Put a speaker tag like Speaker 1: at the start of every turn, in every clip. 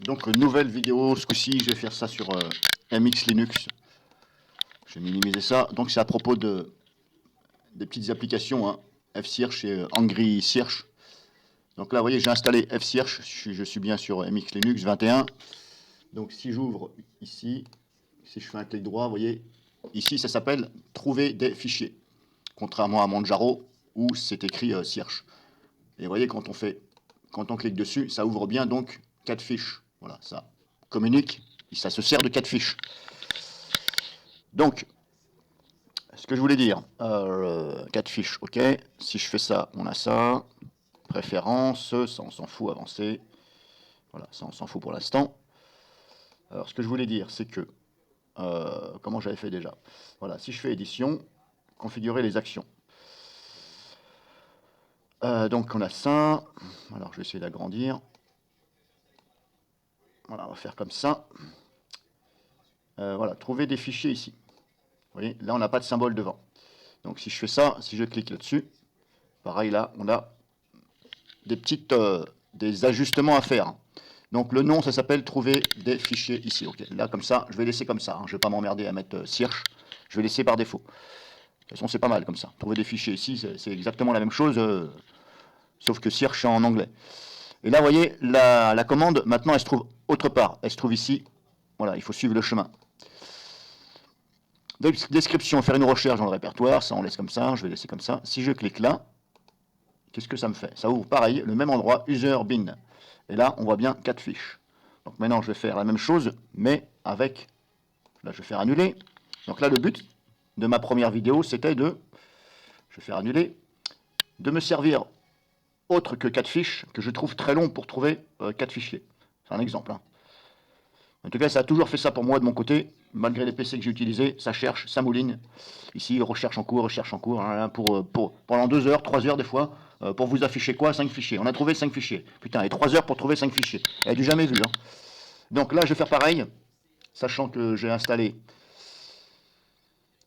Speaker 1: Donc nouvelle vidéo, ce coup-ci je vais faire ça sur MX Linux. Je vais minimiser ça. Donc c'est à propos des petites applications, hein, F-Search et Angry Search. Donc là vous voyez j'ai installé F-Search, je suis bien sur MX Linux 21. Donc si j'ouvre ici, si je fais un clic droit, vous voyez, ici ça s'appelle trouver des fichiers. Contrairement à Manjaro où c'est écrit Search. Et vous voyez quand on clique dessus, ça ouvre bien donc 4 fiches. Voilà, ça communique, ça se sert de 4 fiches. Donc, ce que je voulais dire, 4 fiches, ok. Si je fais ça, on a ça. Préférences, ça on s'en fout, avancer. Voilà, ça on s'en fout pour l'instant. Alors, ce que je voulais dire, c'est que, comment j'avais fait déjà? Voilà, si je fais édition, configurer les actions. Donc on a ça. Alors je vais essayer d'agrandir. Voilà, on va faire comme ça. Voilà, trouver des fichiers ici. Vous voyez, là on n'a pas de symbole devant. Donc si je fais ça, si je clique là-dessus, pareil là, on a des ajustements à faire. Donc le nom, ça s'appelle trouver des fichiers ici. Ok, là comme ça, je vais laisser comme ça. Je ne vais pas m'emmerder à mettre Search. Je vais laisser par défaut. De toute façon, c'est pas mal comme ça. Trouver des fichiers ici, c'est exactement la même chose, sauf que Search est en anglais. Et là, vous voyez, la commande, maintenant, elle se trouve autre part. Elle se trouve ici. Voilà, il faut suivre le chemin. Description, faire une recherche dans le répertoire, ça on laisse comme ça, je vais laisser comme ça. Si je clique là, qu'est-ce que ça me fait? Ça ouvre pareil, le même endroit, user bin. Et là, on voit bien 4 fiches. Donc maintenant, je vais faire la même chose, mais avec, là je vais faire annuler. Donc là, le but de ma première vidéo, c'était je vais faire annuler, de me servir autre que 4 fiches, que je trouve très long pour trouver 4 fichiers. C'est un exemple, hein. En tout cas, ça a toujours fait ça pour moi de mon côté. Malgré les PC que j'ai utilisés, ça cherche, ça mouline. Ici, recherche en cours, hein, pendant 2 heures, 3 heures des fois, pour vous afficher quoi? 5 fichiers. On a trouvé 5 fichiers. Putain, et 3 heures pour trouver 5 fichiers. Elle a du jamais vu, hein. Donc là, je vais faire pareil, sachant que j'ai installé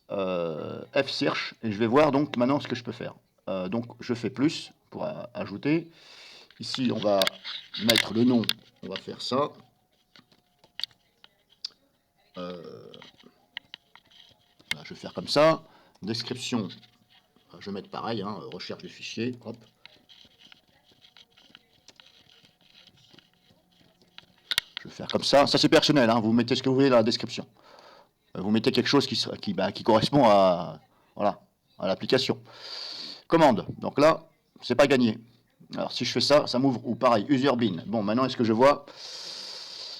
Speaker 1: F-Search, et je vais voir donc maintenant ce que je peux faire. Donc je fais plus pour ajouter. Ici, on va mettre le nom, on va faire ça. Voilà, je vais faire comme ça. Description, je vais mettre pareil, hein, recherche des fichiers. Hop. Je vais faire comme ça. Ça c'est personnel, hein, vous mettez ce que vous voulez dans la description. Vous mettez quelque chose qui correspond à, voilà, à l'application. Commande. Donc là, c'est pas gagné. Alors si je fais ça, ça m'ouvre ou pareil, user bin. Bon, maintenant est-ce que je vois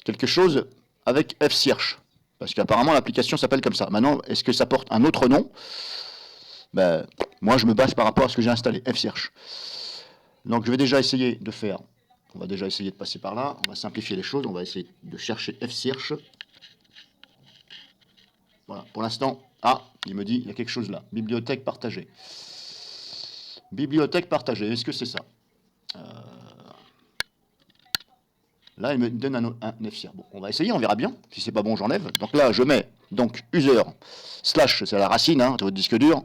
Speaker 1: quelque chose avec F-Search? Parce qu'apparemment l'application s'appelle comme ça. Maintenant, est-ce que ça porte un autre nom? Ben, moi je me base par rapport à ce que j'ai installé, F-Search. Donc je vais déjà essayer de faire, on va déjà essayer de passer par là, on va simplifier les choses, on va essayer de chercher F-Search. Voilà, pour l'instant, il me dit, il y a quelque chose là, bibliothèque partagée. Bibliothèque partagée, est-ce que c'est ça? Là, il me donne un F-Search. Bon, on va essayer, on verra bien. Si c'est pas bon, j'enlève. Donc là, je mets donc user slash, c'est la racine hein, de votre disque dur.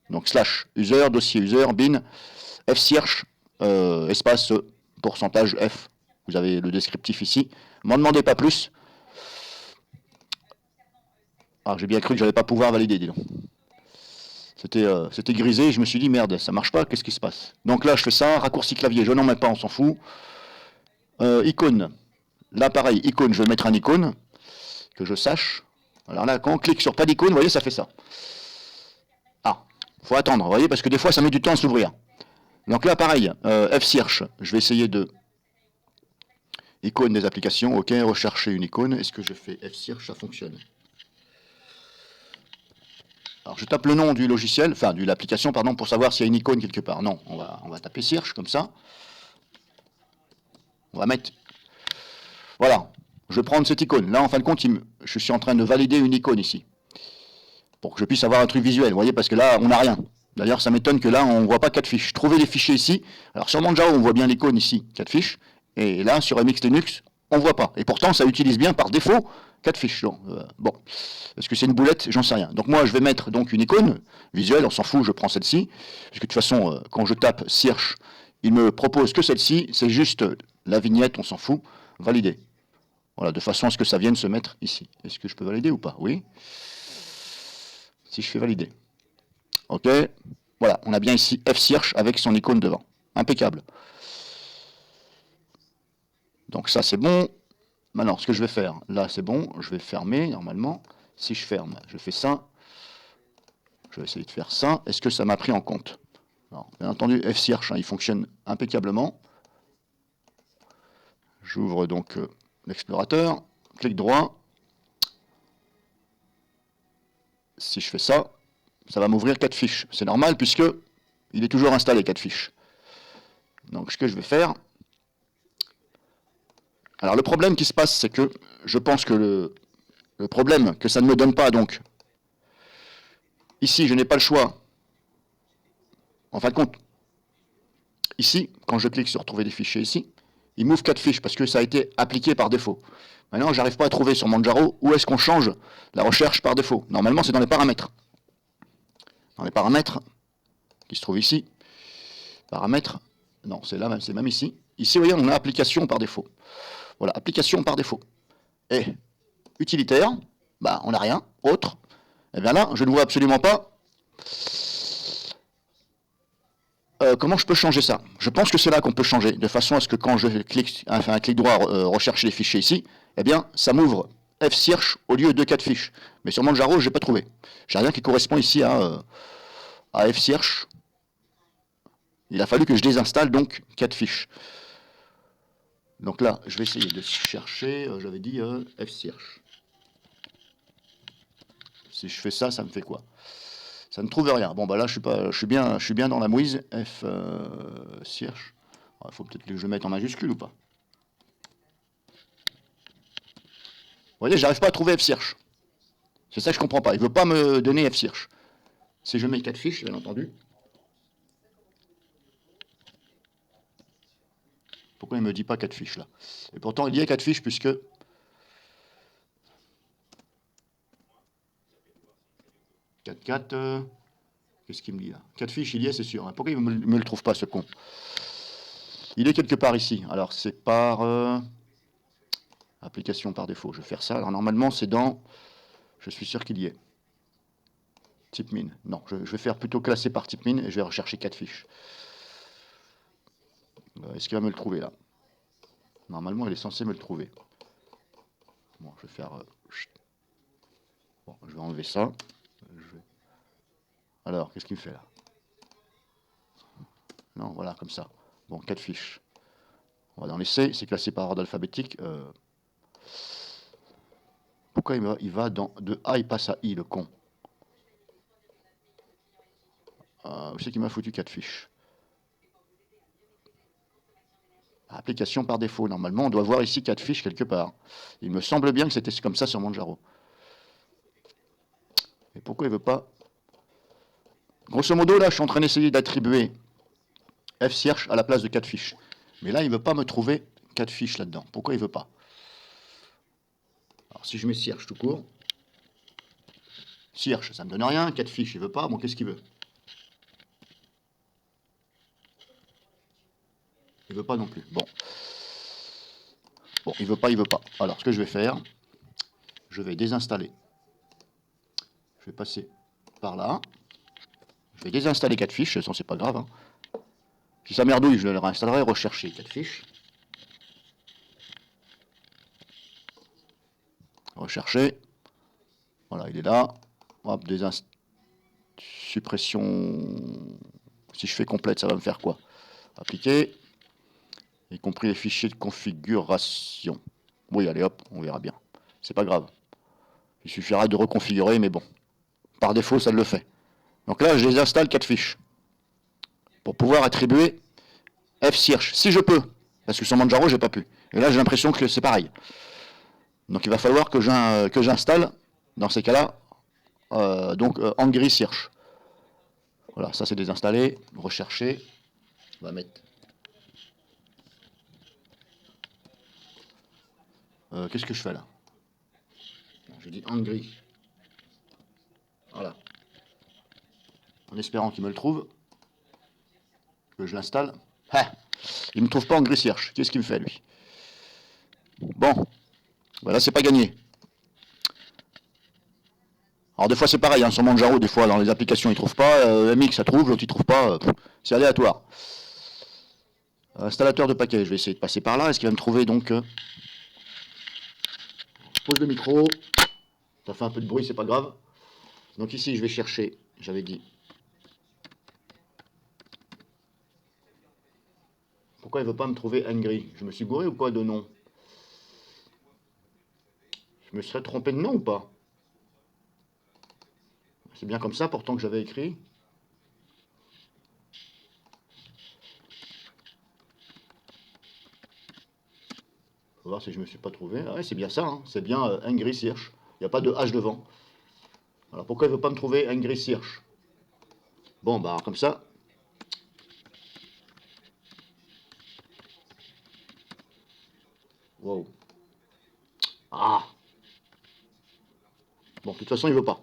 Speaker 1: Donc slash user, dossier user, bin, F-Search, espace pourcentage F. Vous avez le descriptif ici. M'en demandez pas plus. Ah, j'ai bien cru que j'allais pas pouvoir valider, dis donc. C'était grisé, je me suis dit merde, ça marche pas, qu'est-ce qui se passe? Donc là, je fais ça, raccourci clavier, je n'en mets pas, on s'en fout. Icône. Là, pareil, icône, je vais mettre un icône, que je sache. Alors là, quand on clique sur pas d'icône, vous voyez, ça fait ça. Ah, faut attendre, vous voyez, parce que des fois, ça met du temps à s'ouvrir. Donc là, pareil, F-Search, je vais essayer de... Icône des applications, ok, rechercher une icône. Est-ce que je fais F-Search, ça fonctionne? Alors je tape le nom du logiciel, enfin de l'application, pardon, pour savoir s'il y a une icône quelque part. Non, on va taper Search, comme ça. On va mettre... Voilà, je vais prendre cette icône. Là, en fin de compte, je suis en train de valider une icône ici. Pour que je puisse avoir un truc visuel, vous voyez, parce que là, on n'a rien. D'ailleurs, ça m'étonne que là, on ne voit pas 4 fiches. Trouver les fichiers ici. Alors sur Manjaro, on voit bien l'icône ici, 4 fiches. Et là, sur MX Linux, on ne voit pas. Et pourtant, ça utilise bien par défaut 4 fiches. Donc, bon, est-ce que c'est une boulette? J'en sais rien. Donc moi, je vais mettre donc une icône visuelle, on s'en fout, je prends celle-ci. Parce que de toute façon, quand je tape Search, il me propose que celle-ci. C'est juste la vignette, on s'en fout. Valider. Voilà, de façon à ce que ça vienne se mettre ici. Est-ce que je peux valider ou pas? Oui. Si je fais valider. OK. Voilà, on a bien ici F-Search avec son icône devant. Impeccable. Donc ça, c'est bon. Maintenant, ce que je vais faire, là, c'est bon. Je vais fermer, normalement. Si je ferme, je fais ça. Je vais essayer de faire ça. Est-ce que ça m'a pris en compte? Alors, bien entendu, F-Search, il fonctionne impeccablement. J'ouvre donc l'explorateur. Clic droit. Si je fais ça, ça va m'ouvrir 4 fiches. C'est normal puisque il est toujours installé 4 fiches. Donc ce que je vais faire... Alors le problème qui se passe, c'est que je pense que le problème que ça ne me donne pas, donc, ici je n'ai pas le choix. En fin de compte, ici, quand je clique sur retrouver des fichiers ici, il m'ouvre 4 fiches parce que ça a été appliqué par défaut. Maintenant, j'arrive pas à trouver sur Manjaro où est-ce qu'on change la recherche par défaut. Normalement, c'est dans les paramètres. Dans les paramètres, qui se trouvent ici, paramètres, non, c'est là même, c'est même ici. Ici, vous voyez, on a application par défaut. Voilà, application par défaut. Et utilitaire, bah, on n'a rien. Autre, et bien là, je ne vois absolument pas comment je peux changer ça. Je pense que c'est là qu'on peut changer, de façon à ce que quand je clique, enfin un clic droit, rechercher les fichiers ici, eh bien, ça m'ouvre F-Search au lieu de 4 fiches. Mais sur Manjaro, je n'ai pas trouvé. J'ai rien qui correspond ici à F-Search. Il a fallu que je désinstalle donc 4 fiches. Donc là, je vais essayer de chercher, j'avais dit F-Search. Si je fais ça, ça me fait quoi? Ça ne trouve rien. Bon, bah là, je suis bien dans la mouise. F-Search. Il faut peut-être que je le mette en majuscule ou pas? Vous voyez, j'arrive pas à trouver F-Search. C'est ça que je comprends pas. Il veut pas me donner F-Search. Si je mets 4 fiches, bien entendu. Pourquoi il me dit pas 4 fiches là? Et pourtant, il y a 4 fiches puisque... 4, qu'est-ce qu'il me dit là? 4 fiches, il y est, c'est sûr. Pourquoi il ne me le trouve pas, ce con? Il est quelque part ici. Alors, c'est par... application par défaut. Je vais faire ça. Alors, normalement, c'est dans... Je suis sûr qu'il y est. Type mine. Non, je vais faire plutôt classer par type mine et je vais rechercher 4 fiches. Est-ce qu'il va me le trouver là? Normalement, il est censé me le trouver. Bon, je vais faire... Bon, je vais enlever ça. Alors, qu'est-ce qu'il me fait là? Non, voilà, comme ça. Bon, 4 fiches. On va dans les C, c'est classé par ordre alphabétique. Pourquoi il va dans... De A, il passe à I, le con? Où c'est qu'il m'a foutu 4 fiches? Application par défaut. Normalement, on doit voir ici 4 fiches quelque part. Il me semble bien que c'était comme ça sur Manjaro. Et pourquoi il ne veut pas... Grosso modo, là, je suis en train d'essayer d'attribuer F-Search à la place de 4 fiches. Mais là, il ne veut pas me trouver 4 fiches là-dedans. Pourquoi il ne veut pas? Alors, si je mets Search tout court, Search, ça ne me donne rien. 4 fiches, il ne veut pas. Bon, qu'est-ce qu'il veut? Il ne veut pas non plus. Bon. Bon, il veut pas, il veut pas. Alors, ce que je vais faire, je vais désinstaller. Je vais passer par là. Je vais désinstaller 4 fiches, sinon c'est pas grave. Hein. Si ça merdouille, je le réinstallerai, rechercher 4 fiches. Rechercher. Voilà, il est là. Hop, suppression. Si je fais complète, ça va me faire quoi? Appliquer. Y compris les fichiers de configuration. Oui, allez hop, on verra bien. C'est pas grave. Il suffira de reconfigurer, mais bon. Par défaut, ça le fait. Donc là, je désinstalle 4 fiches. Pour pouvoir attribuer F-Search, si je peux. Parce que sur Manjaro, j'ai pas pu. Et là, j'ai l'impression que c'est pareil. Donc il va falloir que j'installe, dans ces cas-là, Angry Search. Voilà, ça c'est désinstallé. Rechercher. On va mettre... qu'est-ce que je fais là? Je dis Angry. Voilà. En espérant qu'il me le trouve. Que je l'installe. Ah, il ne me trouve pas Angry Search. Qu'est-ce qu'il me fait lui? Bon. Voilà, c'est pas gagné. Alors des fois c'est pareil, hein, sur Manjaro, des fois dans les applications ils trouvent pas, MX ça trouve, l'autre il trouve pas, c'est aléatoire. Installateur de paquet, je vais essayer de passer par là, est-ce qu'il va me trouver donc pose de micro, ça fait un peu de bruit, c'est pas grave. Donc ici je vais chercher, j'avais dit. Pourquoi il veut pas me trouver Angry? Je me suis gouré ou quoi de nom? Je me serais trompé de nom ou pas? C'est bien comme ça pourtant que j'avais écrit. Faut voir si je me suis pas trouvé. Ah ouais, c'est bien ça, hein. C'est bien Angry Search. Il n'y a pas de H devant. Alors pourquoi il veut pas me trouver Angry Search? Bon, bah comme ça. Wow. Ah. Bon, de toute façon, il veut pas.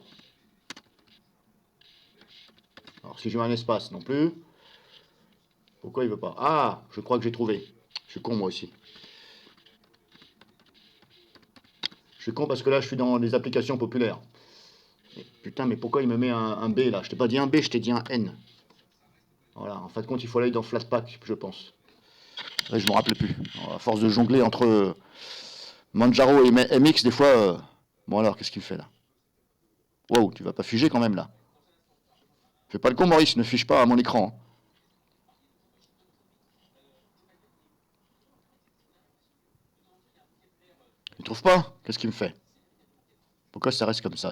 Speaker 1: Alors si je mets un espace non plus. Pourquoi il veut pas? Ah, je crois que j'ai trouvé. Je suis con moi aussi. Je suis con parce que là, je suis dans les applications populaires. Et putain, mais pourquoi il me met un B là? Je t'ai pas dit un B, je t'ai dit un N. Voilà, en fin de compte, il faut aller dans Flatpak, je pense. Ouais, je me rappelle plus. Alors, à force de jongler entre Manjaro et MX, des fois... Bon alors, qu'est-ce qu'il fait là? Wow, tu vas pas figer quand même là. Fais pas le con Maurice, ne fiche pas à mon écran. Hein. Il trouve pas? Qu'est-ce qu'il me fait? Pourquoi ça reste comme ça?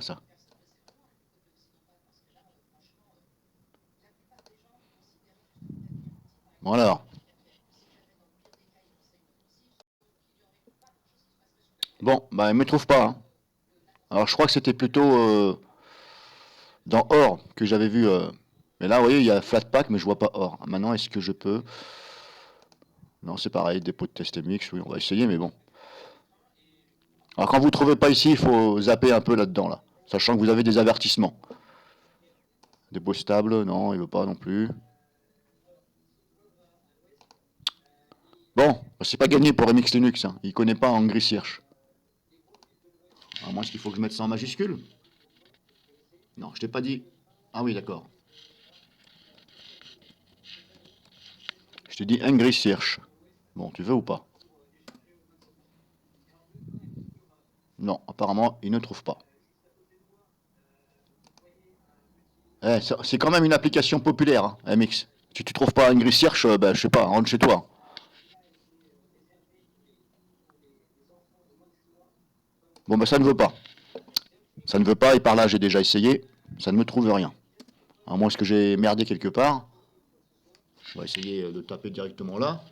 Speaker 1: Bon alors. Bon, bah il me trouve pas. Hein. Alors je crois que c'était plutôt dans Or que j'avais vu. Mais là, vous voyez, il y a Flatpak, mais je vois pas Or. Maintenant, est-ce que je peux... Non, c'est pareil, dépôt de test MX, oui, on va essayer, mais bon. Alors quand vous ne trouvez pas ici, il faut zapper un peu là-dedans, là. Sachant que vous avez des avertissements. Dépôt stable, non, il veut pas non plus. Bon, c'est pas gagné pour MX Linux, hein. Il connaît pas Angry Search. À moins qu'il faut que je mette ça en majuscule. Non, je t'ai pas dit. Ah oui, d'accord. Je t'ai dit Angry Search. Bon, tu veux ou pas? Non, apparemment, il ne trouve pas. Eh, c'est quand même une application populaire, hein, MX. Si tu trouves pas Angry Search, ben, je sais pas, rentre chez toi. Bon, ben ça ne veut pas. Ça ne veut pas, et par là, j'ai déjà essayé. Ça ne me trouve rien. À moins que j'ai merdé quelque part. On va essayer de taper directement là.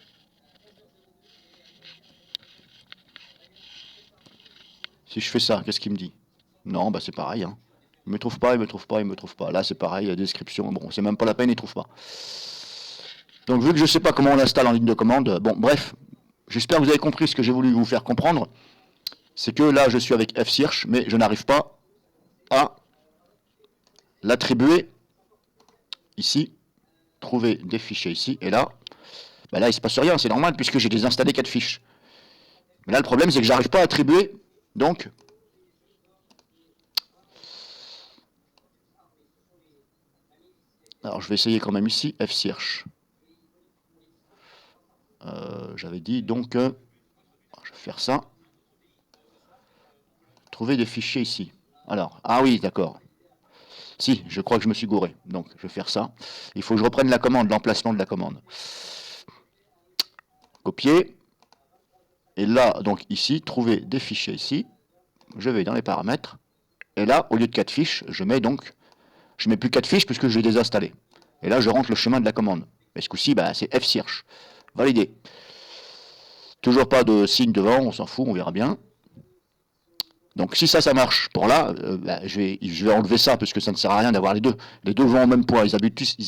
Speaker 1: Si je fais ça, qu'est-ce qu'il me dit? Non, bah c'est pareil. Hein. Il me trouve pas, il me trouve pas, il me trouve pas. Là, c'est pareil, la description. Bon, c'est même pas la peine, il trouve pas. Donc, vu que je sais pas comment on l'installe en ligne de commande, bon, bref, j'espère que vous avez compris ce que j'ai voulu vous faire comprendre. C'est que là, je suis avec Fsearch, mais je n'arrive pas à l'attribuer ici. Trouver des fichiers ici, et là, bah là, il se passe rien, c'est normal, puisque j'ai désinstallé 4 fiches. Mais là, le problème, c'est que j'arrive pas à attribuer, donc... Alors, je vais essayer quand même ici, Fsearch. J'avais dit, donc, je vais faire ça. Trouver des fichiers ici. Alors, ah oui, d'accord. Si, je crois que je me suis gouré. Donc, je vais faire ça. Il faut que je reprenne la commande, l'emplacement de la commande. Copier. Et là, donc ici, trouver des fichiers ici. Je vais dans les paramètres. Et là, au lieu de 4 fiches, je mets plus 4 fiches puisque je l'ai désinstallé. Et là, je rentre le chemin de la commande. Mais ce coup-ci, bah, c'est Fsearch. Validé. Toujours pas de signe devant, on s'en fout, on verra bien. Donc si ça marche pour là, bah, je vais enlever ça parce que ça ne sert à rien d'avoir les deux. Les deux vont au même point, ils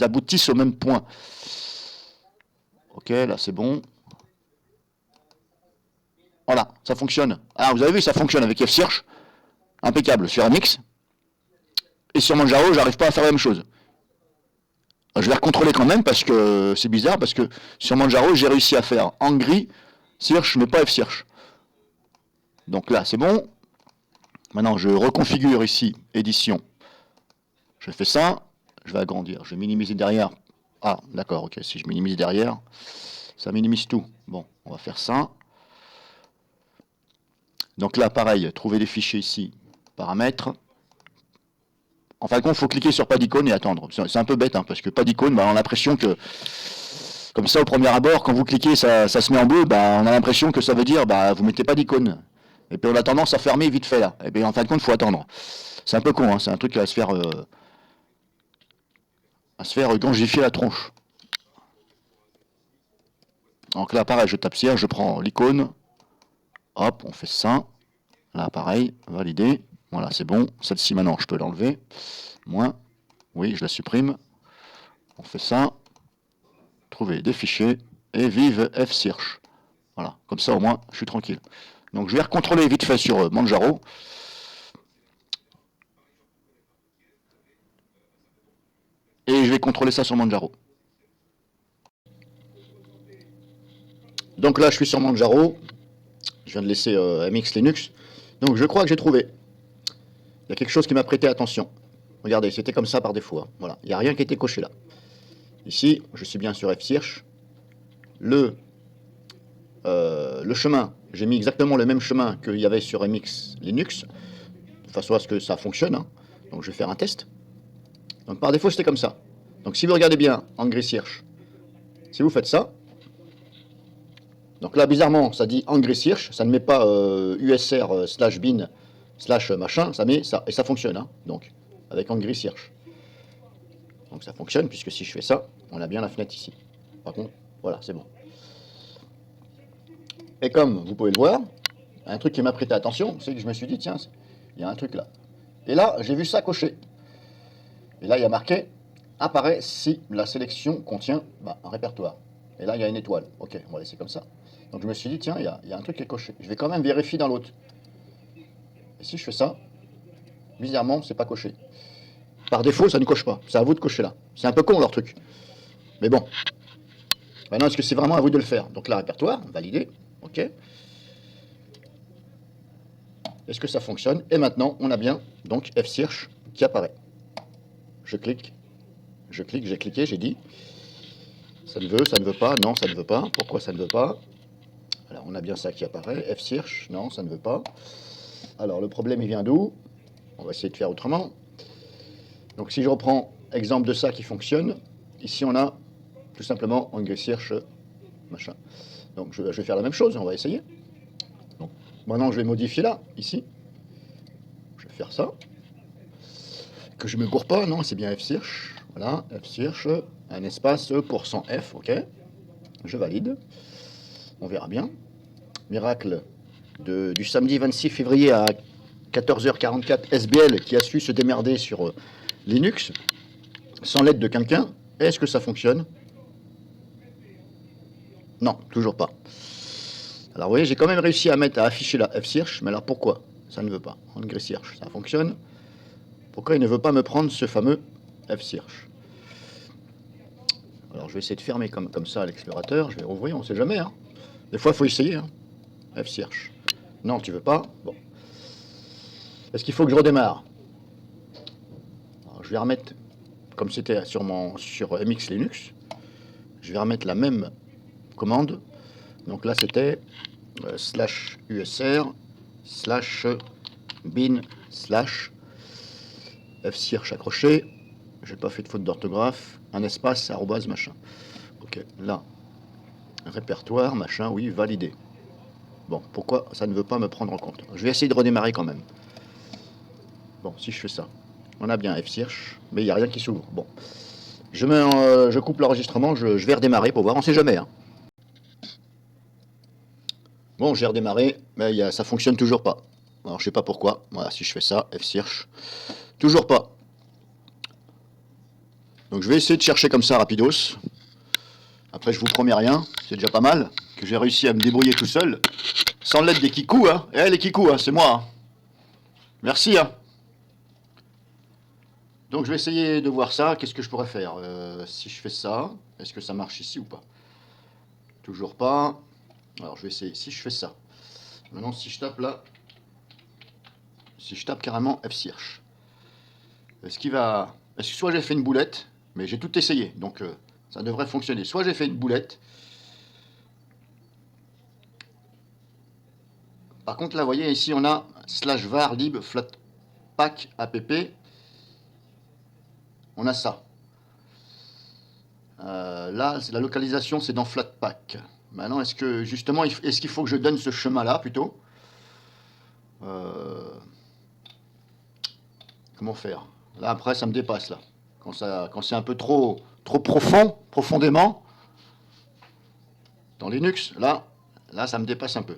Speaker 1: aboutissent au même point. Ok, là c'est bon. Voilà, ça fonctionne. Ah, vous avez vu, ça fonctionne avec Fsearch. Impeccable sur MX. Et sur Manjaro, j'arrive pas à faire la même chose. Je vais recontrôler quand même parce que c'est bizarre, parce que sur Manjaro, j'ai réussi à faire Angry Search, mais pas Fsearch. Donc là, c'est bon. Maintenant, je reconfigure ici, édition. Je fais ça, je vais agrandir, je vais minimiser derrière. Ah, d'accord, ok, si je minimise derrière, ça minimise tout. Bon, on va faire ça. Donc là, pareil, trouver les fichiers ici, paramètres. En fin de compte, il faut cliquer sur pas d'icône et attendre. C'est un peu bête, hein, parce que pas d'icône, bah, on a l'impression que, comme ça, au premier abord, quand vous cliquez, ça se met en bleu, bah, on a l'impression que ça veut dire, bah, vous mettez pas d'icône. Et puis on a tendance à fermer vite fait là. Et bien en fin de compte, il faut attendre. C'est un peu con, hein, c'est un truc qui va se faire gangifier la tronche. Donc là, pareil, je tape Cierge, je prends l'icône. Hop, on fait ça. Là, pareil, valider. Voilà, c'est bon. Celle-ci, maintenant, je peux l'enlever. Moins. Oui, je la supprime. On fait ça. Trouver des fichiers. Et vive fsearch. Voilà, comme ça, au moins, je suis tranquille. Donc, je vais recontrôler vite fait sur Manjaro. Et je vais contrôler ça sur Manjaro. Donc là, je suis sur Manjaro. Je viens de laisser MX Linux. Donc, je crois que j'ai trouvé. Il y a quelque chose qui m'a prêté attention. Regardez, c'était comme ça par défaut. Hein. Voilà, il n'y a rien qui a été coché là. Ici, je suis bien sur fsearch. Le chemin, j'ai mis exactement le même chemin qu'il y avait sur MX Linux, de façon à ce que ça fonctionne. Hein. Donc je vais faire un test. Donc par défaut, c'était comme ça. Donc si vous regardez bien Angry Search, si vous faites ça, donc là bizarrement, ça dit Angry Search, ça ne met pas usr slash bin slash machin, ça met ça, et ça fonctionne. Hein. Donc avec Angry Search. Donc ça fonctionne, puisque si je fais ça, on a bien la fenêtre ici. Par contre, voilà, c'est bon. Et comme vous pouvez le voir, un truc qui m'a prêté attention, c'est que je me suis dit, tiens, il y a un truc là. Et là, j'ai vu ça cocher. Et là, il y a marqué, apparaît si la sélection contient un répertoire. Et là, il y a une étoile. Ok, on va laisser comme ça. Donc je me suis dit, tiens, il y a un truc qui est coché. Je vais quand même vérifier dans l'autre. Et si je fais ça, bizarrement, c'est pas coché. Par défaut, ça ne coche pas. C'est à vous de cocher là. C'est un peu con leur truc. Mais bon. Maintenant, est-ce que c'est vraiment à vous de le faire? Donc là, répertoire, validé. Ok. Est-ce que ça fonctionne? Et maintenant, on a bien donc fsearch qui apparaît. Je clique, j'ai cliqué, j'ai dit. Ça ne veut pas, non, ça ne veut pas. Pourquoi ça ne veut pas? Alors, on a bien ça qui apparaît. Fsearch, non, ça ne veut pas. Alors, le problème, il vient d'où? On va essayer de faire autrement. Donc, si je reprends exemple de ça qui fonctionne, ici, on a tout simplement Angry Search, machin. Donc, je vais faire la même chose, on va essayer. Donc, maintenant, je vais modifier là, ici. Je vais faire ça. Que je me gourre pas, non, c'est bien fsearch. Voilà, fsearch, un espace %F, ok. Je valide. On verra bien. Miracle du samedi 26 février à 14h44, SBL qui a su se démerder sur Linux, sans l'aide de quelqu'un. Est-ce que ça fonctionne? Non, toujours pas. Alors vous voyez, j'ai quand même réussi à afficher la fsearch, mais alors pourquoi ça ne veut pas? Angry Search, ça fonctionne. Pourquoi il ne veut pas me prendre ce fameux fsearch? Alors je vais essayer de fermer comme ça l'explorateur, je vais rouvrir, on ne sait jamais. Hein. Des fois, il faut essayer. Hein. Fsearch. Non, tu veux pas? Bon. Est-ce qu'il faut que je redémarre? Alors, je vais remettre, comme c'était sur MX Linux, je vais remettre la même commande. Donc là, c'était slash usr slash bin slash fsearch accroché. J'ai pas fait de faute d'orthographe. Un espace, arrobase, machin. Ok, là, répertoire, machin, oui, validé. Bon, pourquoi ça ne veut pas me prendre en compte? Je vais essayer de redémarrer quand même. Bon, si je fais ça, on a bien fsearch, mais il n'y a rien qui s'ouvre. Bon, je coupe l'enregistrement, je vais redémarrer pour voir, on ne sait jamais. Hein. Bon, j'ai redémarré, mais ça fonctionne toujours pas. Alors, je sais pas pourquoi. Voilà, si je fais ça, fsearch, toujours pas. Donc, je vais essayer de chercher comme ça, rapidos. Après, je vous promets rien, c'est déjà pas mal, que j'ai réussi à me débrouiller tout seul, sans l'aide des kikous, hein. Eh, les kikous, hein, c'est moi. Hein. Merci, hein. Donc je vais essayer de voir ça. Qu'est-ce que je pourrais faire si je fais ça, est-ce que ça marche ici ou pas? Toujours pas. Alors je vais essayer. Si je fais ça. Maintenant si je tape là, si je tape carrément F-Search, est-ce que soit j'ai fait une boulette, mais j'ai tout essayé, donc ça devrait fonctionner. Soit j'ai fait une boulette. Par contre, là, vous voyez, ici, on a /var lib flatpak app. On a ça. Là, la localisation, c'est dans Flatpak. Maintenant, est-ce que, justement, est-ce qu'il faut que je donne ce chemin-là, plutôt Comment faire? Là, après, ça me dépasse, là. Quand c'est un peu trop profondément, dans Linux, là, ça me dépasse un peu.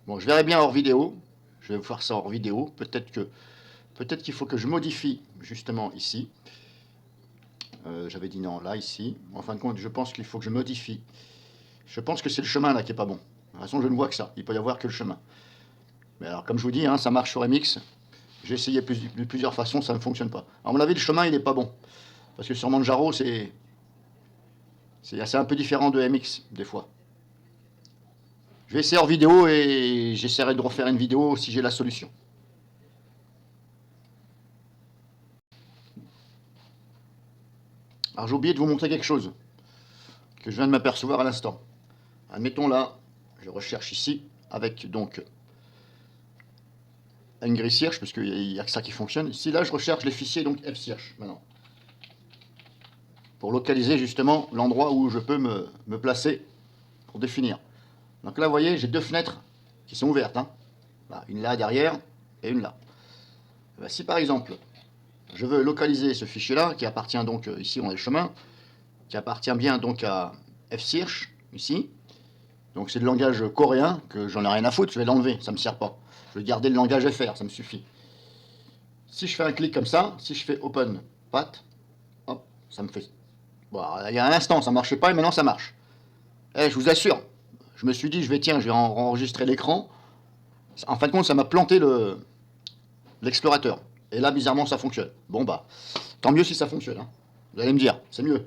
Speaker 1: Bon, je verrai bien hors vidéo. Je vais faire ça hors vidéo. Peut-être qu'il faut que je modifie, justement, ici. J'avais dit non, là, ici. En fin de compte, je pense qu'il faut que je modifie. Je pense que c'est le chemin, là, qui est pas bon. De toute façon, je ne vois que ça. Il peut y avoir que le chemin. Mais alors, comme je vous dis, hein, ça marche sur MX. J'ai essayé de plusieurs façons, ça ne fonctionne pas. À mon avis, le chemin, il n'est pas bon. Parce que sur Manjaro, c'est un peu différent de MX, des fois. Je vais essayer hors vidéo et j'essaierai de refaire une vidéo si j'ai la solution. Alors, j'ai oublié de vous montrer quelque chose que je viens de m'apercevoir à l'instant. Admettons là, je recherche ici, avec donc Angry Search, parce qu'il n'y a que ça qui fonctionne. Ici, là, je recherche les fichiers, donc F-Search, maintenant. Pour localiser justement l'endroit où je peux me placer pour définir. Donc là, vous voyez, j'ai deux fenêtres qui sont ouvertes. Hein. Là, une là derrière et une là. Et bien, si par exemple, je veux localiser ce fichier-là, qui appartient donc, ici on a le chemin, qui appartient bien donc à F-Search, ici. Donc c'est le langage coréen, que j'en ai rien à foutre, je vais l'enlever, ça ne me sert pas. Je vais garder le langage FR, ça me suffit. Si je fais un clic comme ça, si je fais Open Path, hop, ça me fait... Bon, il y a un instant, ça ne marchait pas et maintenant ça marche. Eh, je vous assure, je me suis dit, je vais enregistrer l'écran. En fin de compte, ça m'a planté l'explorateur. Et là, bizarrement, ça fonctionne. Bon, bah, tant mieux si ça fonctionne. Hein. Vous allez me dire, c'est mieux.